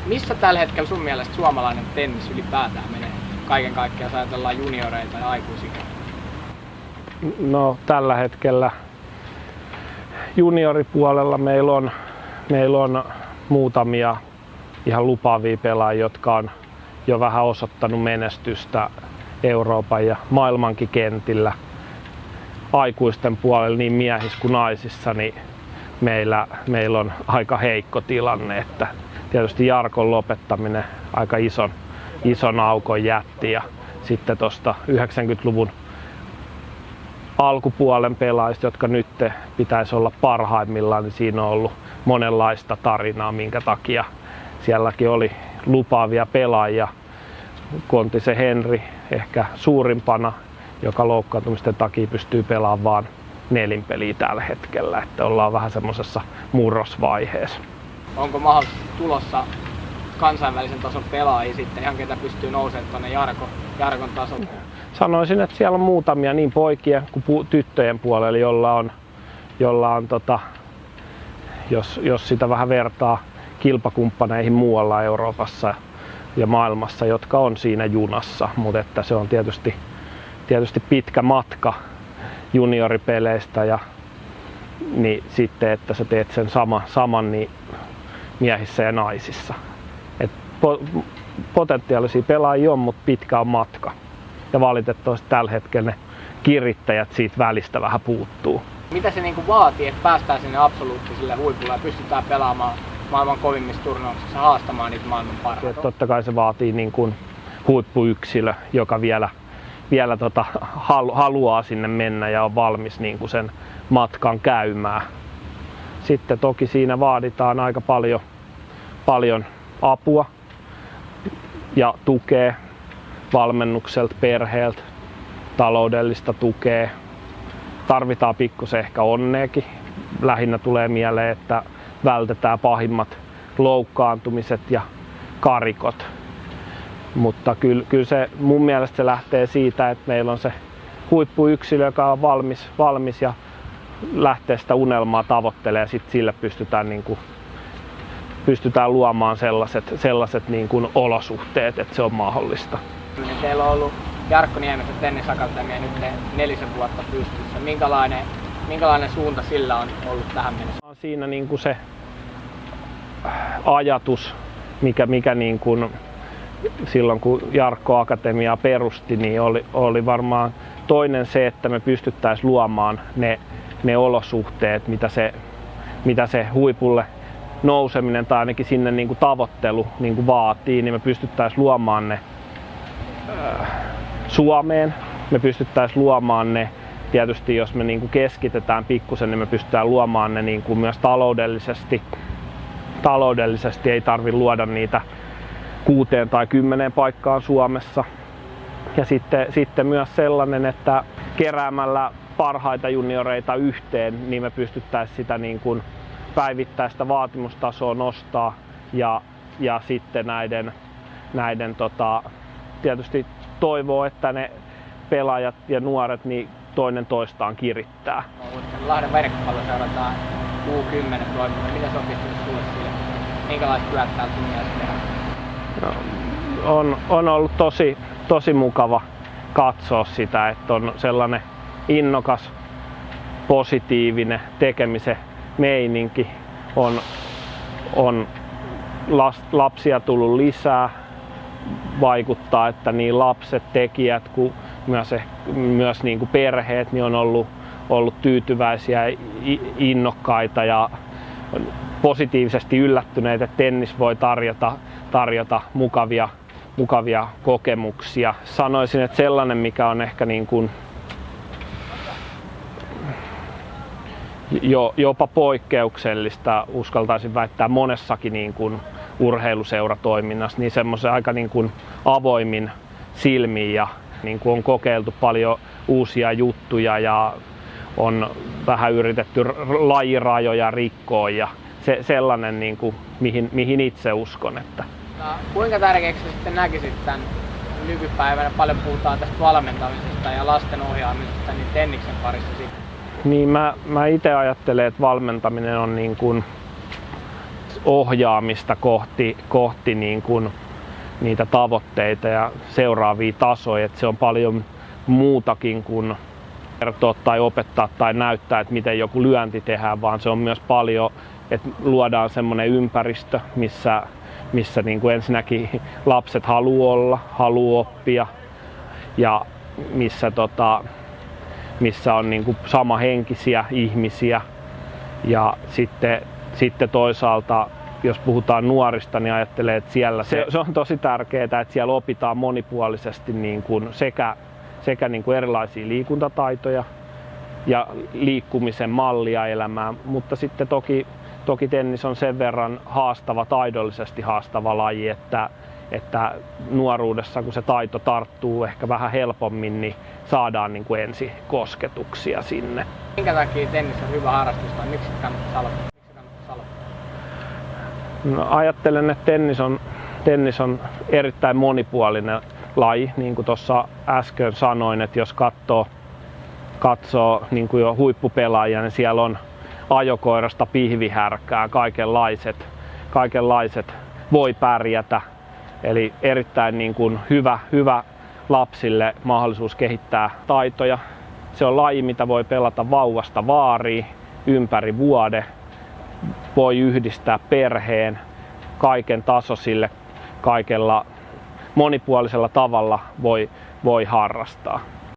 Missä tällä hetkellä sun mielestä suomalainen tennis ylipäätään menee? Kaiken kaikkiaan, jos ajatellaan junioreita ja aikuisikä. No tällä hetkellä junioripuolella meillä on muutamia ihan lupaavia pelaajia, jotka on jo vähän osoittanut menestystä Euroopan ja maailmankin kentillä. Aikuisten puolella niin miehissä kuin naisissa niin meillä on aika heikko tilanne, että tietysti Jarkon lopettaminen aika ison aukon jätti ja sitten tuosta 90-luvun alkupuolen pelaajista, jotka nyt pitäisi olla parhaimmillaan, niin siinä on ollut monenlaista tarinaa, minkä takia sielläkin oli lupaavia pelaajia. Kontisen Henri ehkä suurimpana, joka loukkaantumisten takia pystyy pelaamaan vain nelinpeliä tällä hetkellä, että ollaan vähän semmoisessa murrosvaiheessa. Onko mahdollisesti tulossa kansainvälisen tason pelaajia sitten, ihan ketä pystyy nousemaan tuonne Jarkon tasolle? Sanoisin, että siellä on muutamia niin poikien kuin tyttöjen puolella, jolla on jos sitä vähän vertaa kilpakumppaneihin muualla Euroopassa ja maailmassa, jotka on siinä junassa, mutta että se on tietysti pitkä matka junioripeleistä ja niin sitten, että sä teet sen saman niin miehissä ja naisissa. Et potentiaalisia pelaajia on, mutta pitkä on matka. Ja valitettavasti tällä hetkellä ne kirittäjät siitä välistä vähän puuttuu. Mitä se niinku vaatii, että päästään sinne absoluuttiselle huipulle ja pystytään pelaamaan maailman kovimmissa turnauksissa, haastamaan niitä maailman parhaita? Totta kai se vaatii niin kuin huippuyksilö, joka vielä haluaa sinne mennä ja on valmis niin kuin sen matkan käymään. Sitten toki siinä vaaditaan aika paljon apua ja tukea valmennukselta, perheeltä, taloudellista tukea. Tarvitaan pikkusen ehkä onneekin. Lähinnä tulee mieleen, että vältetään pahimmat loukkaantumiset ja karikot. Mutta kyllä se mun mielestä se lähtee siitä, että meillä on se huippuyksilö, joka on valmis ja lähtee sitä unelmaa tavoittelemaan ja sitten sille pystytään luomaan sellaiset niin kuin olosuhteet, että se on mahdollista. Teillä on ollut Jarkko Niemisen tennisakatemia nyt 4 vuotta pystyssä. Minkälainen suunta sillä on ollut tähän mennessä? Siinä niin kuin se ajatus, mikä niin kuin silloin kun Jarkko Akatemiaa perusti, niin oli varmaan toinen se, että me pystyttäisiin luomaan ne olosuhteet, mitä se huipulle nouseminen tai ainakin sinne niin kuin tavoittelu niin kuin vaatii, niin me pystyttäisiin luomaan ne Suomeen. Me pystyttäisiin luomaan ne, tietysti jos me niin kuin keskitetään pikkusen, niin me pystytään luomaan ne niin kuin myös taloudellisesti. Taloudellisesti ei tarvitse luoda niitä 6 tai 10 paikkaan Suomessa. Ja sitten myös sellainen, että keräämällä parhaita junioreita yhteen, niin me pystyttäisiin sitä niin kuin päivittäistä vaatimustasoa nostaa ja sitten näiden tietysti toivoo, että ne pelaajat ja nuoret niin toinen toistaan kirittää. Lahden verkkopallo seurataan U10 toimintaa. Mitä se on pistänyt sulle sille? Minkälaista työtä täällä sun mielestä tehdään? No, on ollut tosi mukava katsoa sitä, että on sellainen innokas, positiivinen tekemisen meininki. On lapsia tullut lisää. Vaikuttaa, että niin lapset, tekijät kuin myös niin kuin perheet niin on ollut tyytyväisiä, innokkaita ja positiivisesti yllättyneitä, että tennis voi tarjota mukavia kokemuksia. Sanoisin, että sellainen, mikä on ehkä niin kuin jopa poikkeuksellista, uskaltaisin väittää monessakin niin kuin urheiluseuratoiminnassa, niin semmoisen aika niin kuin avoimin silmin ja niin kuin on kokeiltu paljon uusia juttuja ja on vähän yritetty lajirajoja rikkoa ja sellainen niin kuin, mihin itse uskon. Että. No, kuinka tärkeäksi sitten näkisit tämän nykypäivänä? Paljon puhutaan tästä valmentamisesta ja lasten ohjaamisesta, niin tenniksen parissa sitten? Niin mä itse ajattelen, että valmentaminen on niin kuin, ohjaamista kohti niin kuin niitä tavoitteita ja seuraavia tasoja. Että se on paljon muutakin kuin kertoa tai opettaa tai näyttää, että miten joku lyönti tehdään, vaan se on myös paljon, että luodaan semmoinen ympäristö, missä niin kuin ensinnäkin lapset haluaa olla, haluaa oppia ja missä on niin kuin samahenkisiä ihmisiä. Ja sitten toisaalta, jos puhutaan nuorista, niin ajattelee, että siellä se on tosi tärkeää, että siellä opitaan monipuolisesti niin kuin sekä niin kuin erilaisia liikuntataitoja ja liikkumisen mallia elämään, mutta sitten toki tennis on sen verran taidollisesti haastava laji, että nuoruudessa kun se taito tarttuu ehkä vähän helpommin, niin saadaan niin kuin ensikosketuksia sinne. Minkä takia tennis on hyvä harrastus tai miksi kannattaa aloittaa? No, ajattelen, että tennis on erittäin monipuolinen laji, niin kuin tuossa äsken sanoin, että jos katsoo niin kuin jo huippupelaajia, niin siellä on ajokoirasta pihvihärkää, kaikenlaiset voi pärjätä. Eli erittäin niin kuin hyvä lapsille mahdollisuus kehittää taitoja. Se on laji, mitä voi pelata vauvasta vaariin ympäri vuoden. Voi yhdistää perheen kaiken tasoisille, kaikella monipuolisella tavalla voi harrastaa.